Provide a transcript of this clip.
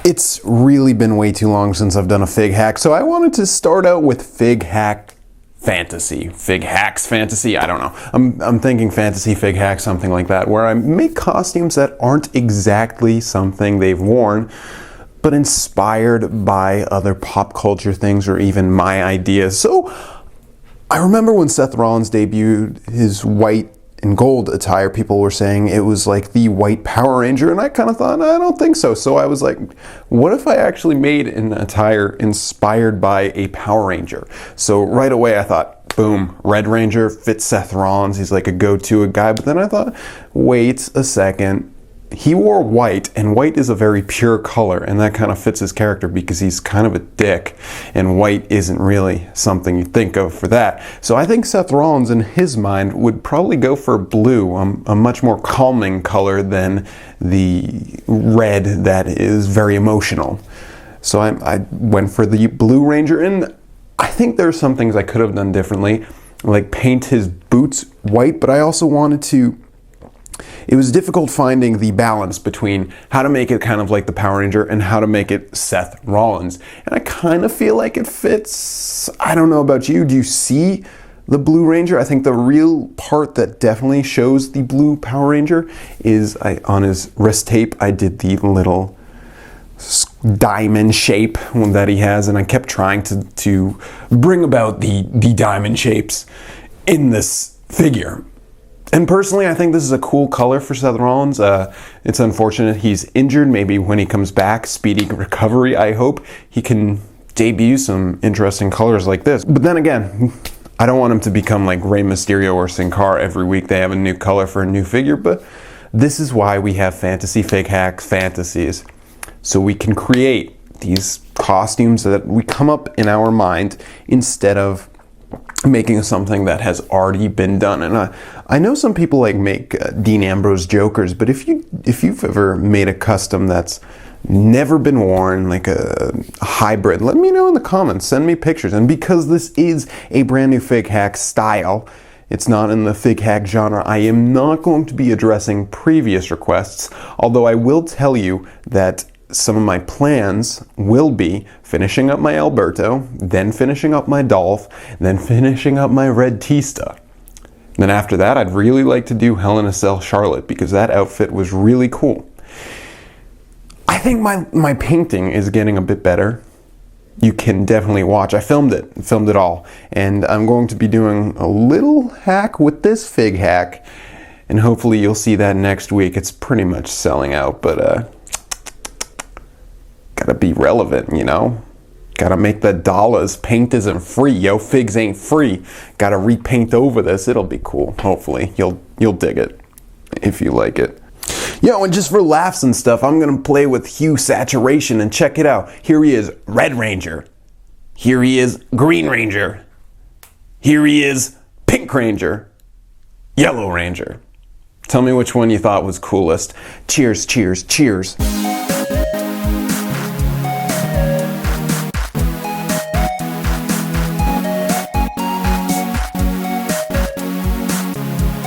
It's really been way too long since I've done a fig hack, so I wanted to start out with fig hack fantasy. Fig hacks fantasy, I don't know. I'm thinking fantasy fig hack, something like that, where I make costumes that aren't exactly something they've worn, but inspired by other pop culture things or even my ideas. So I remember when Seth Rollins debuted his white and gold attire, people were saying it was like the white Power Ranger, and I kind of thought, I don't think so. So I was like, what if I actually made an attire inspired by a Power Ranger? So right away I thought, boom, Red Ranger fits Seth Rollins. He's like a go-to guy. But then I thought, wait a second. He wore white, and white is a very pure color, and that kind of fits his character because he's kind of a dick, and white isn't really something you think of for that. So I think Seth Rollins, in his mind, would probably go for blue, a much more calming color than the red that is very emotional. So I went for the Blue Ranger, and I think there's some things I could have done differently, like paint his boots white, but I also wanted to... It was difficult finding the balance between how to make it kind of like the Power Ranger and how to make it Seth Rollins. And I kind of feel like it fits. I don't know about you. Do you see the Blue Ranger? I think the real part that definitely shows the blue Power Ranger is on his wrist tape, I did the little diamond shape that he has, and I kept trying to bring about the diamond shapes in this figure. And personally, I think this is a cool color for Seth Rollins. It's unfortunate he's injured. Maybe when he comes back, speedy recovery, I hope he can debut some interesting colors like this. But then again, I don't want him to become like Rey Mysterio or Sin Cara every week. They have a new color for a new figure, but this is why we have fantasy fig hacks fantasies. So we can create these costumes that we come up in our mind instead of making something that has already been done. And I know some people like make Dean Ambrose Jokers, but if you've ever made a custom that's never been worn, like a hybrid, let me know in the comments, send me pictures. And because this is a brand new fig hack style, it's not in the fig hack genre, I am not going to be addressing previous requests, although I will tell you that some of my plans will be finishing up my Alberto, then finishing up my Dolph, then finishing up my Red Tista. Then after that, I'd really like to do Hell in a Cell Charlotte because that outfit was really cool. I think my painting is getting a bit better. You can definitely watch. I filmed it all. And I'm going to be doing a little hack with this fig hack, and hopefully you'll see that next week. It's pretty much selling out, but gotta be relevant, you know? Gotta make the dollars. Paint isn't free, yo. Figs ain't free. Gotta repaint over this. It'll be cool. Hopefully. You'll dig it if you like it. Yo, and just for laughs and stuff, I'm gonna play with hue saturation, and check it out. Here he is, Red Ranger. Here he is, Green Ranger. Here he is, Pink Ranger. Yellow Ranger. Tell me which one you thought was coolest. Cheers, cheers, cheers.